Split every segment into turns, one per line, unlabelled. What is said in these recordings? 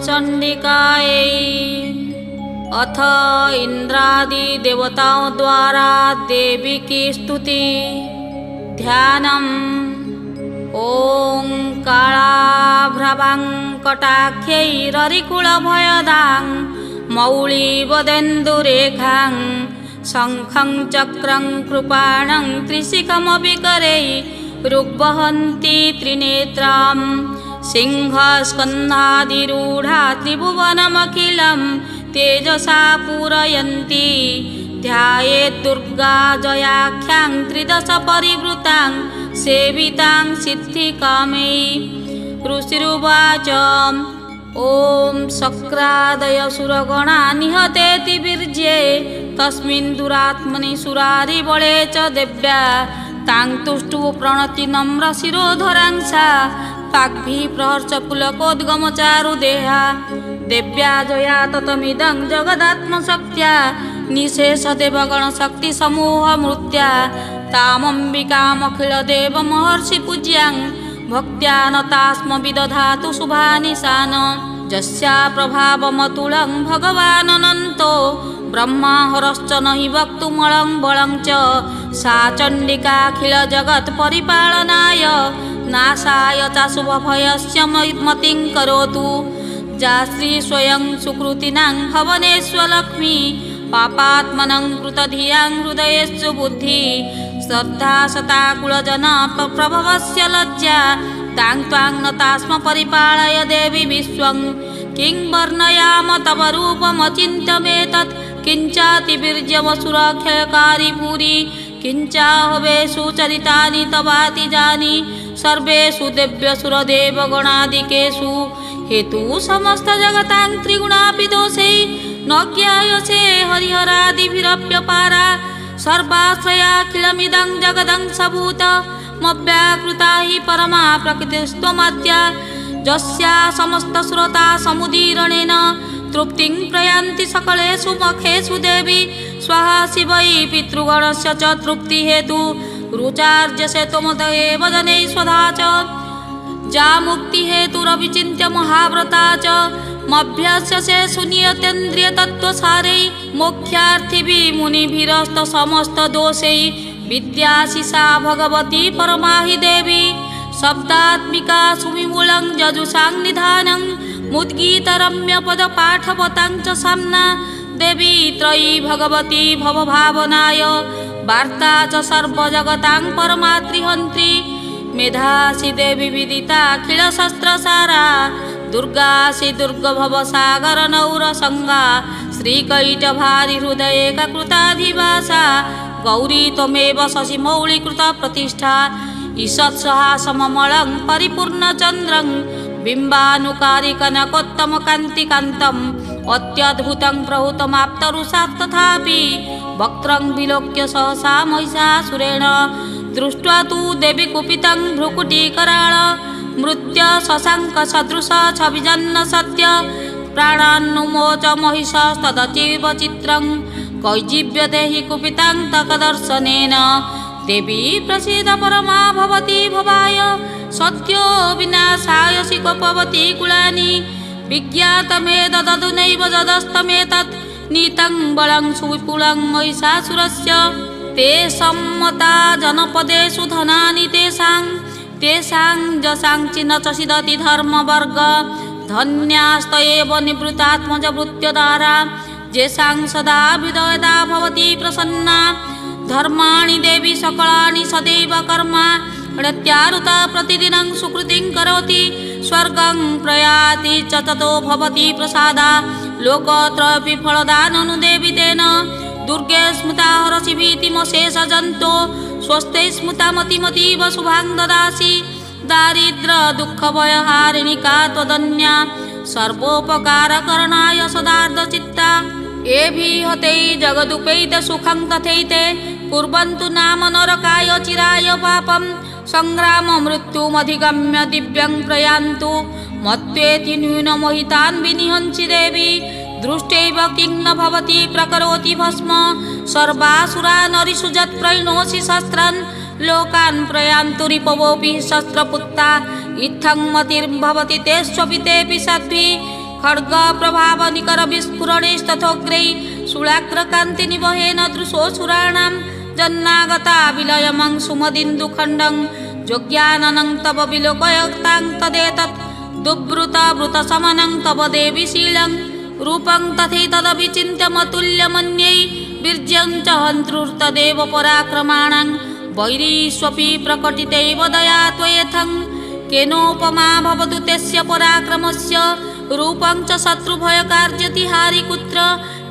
चंडिकायै। अथ इंद्रादि देवताओं द्वारा देवी की स्तुति। ध्यानम्। ओं कालाभ्रवां कटाक्षैररिकुलभयदां मौलिवदेन्दुरेखां शङ्खं चक्रं कृपाणं त्रिशिखमपि करैः ऋग्वहन्ति त्रिनेत्रां सिंहस्कन्धादिरूढा त्रिभुवनमखिलं तेजसा पूरयन्ति। ध्यायेद्दुर्गा जयाख्यां त्रिदश परिवृतां सेवितां सिद्धिकामै। ऋषिरुवाच ॐ शक्रादय सुरगणा निहतेति वीर्ये तस्मिन् दुरात्मनि सुरारिबले च देव्या तां तुष्टुः प्रणति नम्र शिरोधरां सा पाग्भिः प्रहर्ष पुलकोद्गमचारुदेहा। देव्या जया ततमिदं जगदात्मशक्त्या निशेष देवगण शक्ति समूह मृत्या तामम्बिकामखिलदेव महर्षि पूज्यां भक्त्या नतास्म विदधातु शुभानिशान। यस्या प्रभावमतुलं भगवान् अनन्तो ब्रह्मा हरश्च न हि वक्तुमलं बलं च सा चण्डिकाखिल जगत् परिपालनाय नाशाय चाशुभभयस्य मतिं करोतु। जा श्री स्वयं सुकृतिनां भवनेष्वलक्ष्मी पापात्मनं कृतधियां हृदयेषु बुद्धि श्रद्धा शताकुलजना प्रभवस्य लज्जा तां त्वां नतास्म परिपालय देवी विश्वं। किं वर्णयाम तव रूपमचिन्त्यमेतत् किञ्चातिवीर्यमसुरक्षयकारि भूरि किञ्चाहवेषु चरितानि तवातिजानि सर्वेषु देव्यसुरदेवगणादिकेषु हेतु समस्त जगतां त्रिगुणापि दोषै न ज्ञायसे हरिहरादिभिरप्यपारा सर्वाश्रयाखिलमिदं जगदंशभूत मव्याकृता हि परमा प्रकृतिस्त्वमाद्या यस्या समस्तश्रोता समुदीरणेन तृप्तिं प्रयान्ति सकलेषु मखेषु देवी स्वाहा शिवै पितृगणस्य च तृप्तिहेतु रुचार्जसे त्वमत एव जनैः स्वधा च जा मुक्तिहेतुरविचिन्त्य महाव्रता च मभ्यस्यसे सुनियतेन्द्रियतत्त्वसारै मोक्षार्थिभिः मुनिभिरस्त समस्तदोषैः विद्यासि सा भगवती परमा हि देवी शब्दात्मिका सुविमूलं जजुषां निधानं मुद्गीतरम्यपदपाठवतां च साम्ना देवी त्रयी भगवती भवभावनाय वार्ता च सर्वजगतां परमात्रिहन्त्री मेधासि देवी विदिताखिलशस्त्रसारा दुर्गासि दुर्गभवसागरनौरसङ्गा श्रीकैटभारि हृदयेककृताधिवासा गौरी त्वमेव शशिमौलिकृतप्रतिष्ठा ईषत्सहासममलं परिपूर्णचन्द्रं बिम्बानुकारिकनकोत्तमकान्तिकान्तम् अत्यद्भुतं प्रहुतमाप्तरुषात् तथापि वक्त्रं विलोक्य सहसा महिषासुरेण दृष्ट्वा तु देवी कुपितं भ्रुकुटीकराळ मृत्य शशाङ्कसदृश छविजन्न सत्य प्राणान्नुमोच महिषस्तदतीव चित्रं कैजीव्यते हि कुपितां तकदर्शनेन देवी प्रसीद परमा भवती भवाय सत्यो विनाशाय शिकोपवती कुलानि विज्ञातमेव ददुनैव जदस्तमेतत् नीतं बलं सुविपुलं महिषासुरस्य ते सम्मता जनपदेषु धनानि तेषां जसां चिन्न च सिदति धर्मवर्ग धन्यास्त एव निवृत्तात्मजवृत्त्यदारा येषां सदा हृदयदा भवति प्रसन्ना धर्माणि देवी सकलानि सदैव कर्मा प्रत्यारुता प्रतिदिनं सुकृतिं करोति स्वर्गं प्रयाति च ततो भवति प्रसादा लोकत्रयपि फलदाननु देवी तेन दुर्गे स्मृता हरसि भीतिमशेषजन्तो स्वस्ते स्मृता मतिमतीव शुभां ददासि दारिद्र दुःखभयहारिणि का त्वदन्या सर्वोपकारकरणाय सदार्धचित्ता एभिहते जगदुपैत सुखं तथैते कुर्वन्तु नाम नरकाय चिराय पापं संग्राम मृत्युमधिगम्य दिव्यं प्रयान्तु मत्वेति न्यूनमोहितान् विनिहन्सि देवी दृष्टैव किं न भवति प्रकरोति भस्म सर्वासुरा नरिषु यत्प्रैणोषि शस्त्रान् लोकान् प्रयान्तु रिपवोऽपि शस्त्रपुत्ता इत्थं मतिर्भवति तेष्वपि तेऽपि साध्वी खड्गप्रभावनिकरविस्फुरणैस्तथोग्रै शूलाग्रकान्तिनिवहेन दृशोऽसुराणां जन्नागता विलयमं सुमदिन्दुखण्डं जोग्याननं तव विलोकयतां तदेतत् दुर्वृतवृतशमनं तव देवि शीलं रूपं तथैतदविचिन्त्यमतुल्यमन्यै वीर्यं च हन्तृर्तदेव पराक्रमाणां वैरीष्वपि प्रकटितैव दया त्वयेथं केनोपमा भवतु तस्य पराक्रमस्य रूपं च शत्रुभयकार्यतिहारि कुत्र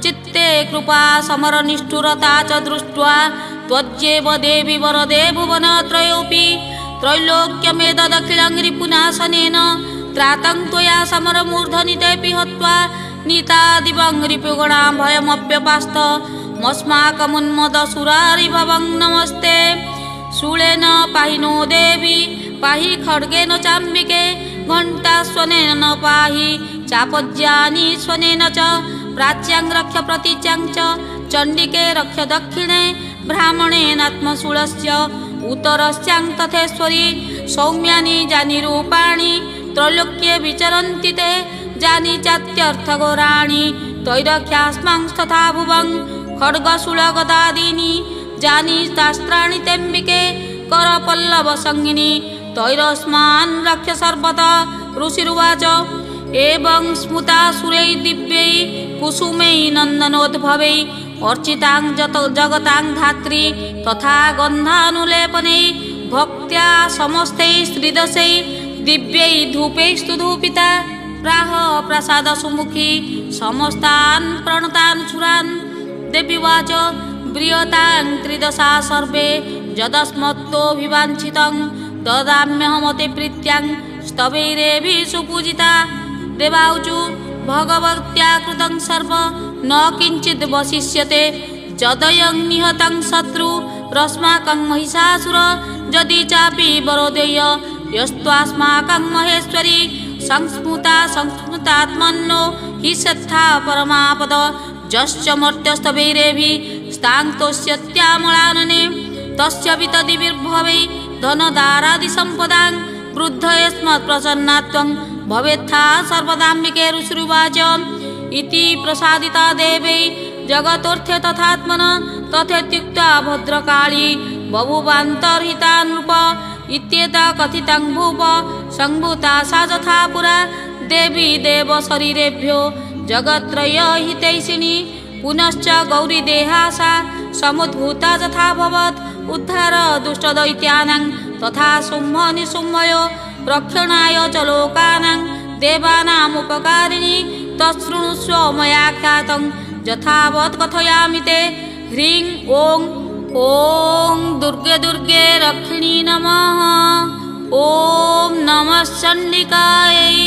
चित्ते कृपा समरनिष्ठुरता च दृष्ट्वा त्वज्जेव देवि वरदे भुवनत्रयोऽपि त्रैलोक्यमेतदखिलं रिपुनाशनेन त्रातं त्वया समरमूर्धनितेऽपि हत्वा नीतादिवं रिपुगणां भयमप्यपास्त मस्माकमुन्मदसुरारिभवं नमस्ते शूलेन पाहि नो देवी पाहि खड्गेन चाम्बिके घण्टास्वनेन न पाहि चापज्यानि स्वनेन च प्राच्यां रक्ष प्रतीच्यां च चण्डिके रक्ष दक्षिणे ब्राह्मणेनात्मशूलस्य उत्तरस्यां तथेश्वरी सौम्यानि जानि रूपाणि त्रैलोक्ये विचरन्ति ते जानि चात्यर्थघोराणि तैरख्यास्मांस्तथा भुवं खड्गशूलगदादीनि जानि शास्त्राणि तेऽम्बिके करपल्लवसङ्गिनि तैरस्मान् रक्ष सर्वतः ऋषिरुवाच एवं स्मृतासुरै दिव्यै कुसुमै नन्दनोद्भवै अर्चितां जगतां धात्री तथा गन्धानुलेपनै भक्त्या समस्तै श्रीदशै दिव्यै धूपैस्तु धूपिता प्राह प्रसादसुमुखी समस्तान् प्रणतान् सुरान् देवीवाच ब्रियतां त्रिदशा सर्वे यदस्मत्तोऽभिवाञ्छितं ददाम्यहमते प्रीत्यां स्तवैरेभिः सुपूजिता देवाऊचु भगवत्या कृतं सर्व न किञ्चित् वसिष्यते यदयं निहतं शत्रु रस्माकं महिषासुर यदि चापि वरोदेय यस्त्वास्माकं महेश्वरी संस्मृतात्मन्नो हि सत्था परमापद यश्च मर्त्यस्तवैरेभिः स्ताङ्तोष्यत्यामलानने तस्य वितदिभिर्भवै धनदारादिसम्पदां वृद्धयस्मत्प्रसन्नात्वं भवेत्था सर्वदाम्बिके ऋषिरुवाच इति प्रसादिता देवै जगतोऽर्थे तथात्मन तथेत्युक्त्वा भद्रकाली बभूवान्तर्हिता नृप इत्येता कथितं भूप संभूता सा यथा पुरा देवी देवशरीरेभ्यो जगत्त्रयहितैषिणी पुनश्च गौरीदेहा सा समुद्भूता यथाभवत् उद्धार दुष्टदैत्यानां तथा शुम्भनिशुम्भयो रक्षणाय च लोकानां देवानामुपकारिणी तच्छृणुष्व मया ख्यातं यथावत् कथयामि ते ह्रीं ॐ दुर्गे दुर्गे रक्षिणी नमः ॐ नमः चण्डिकायै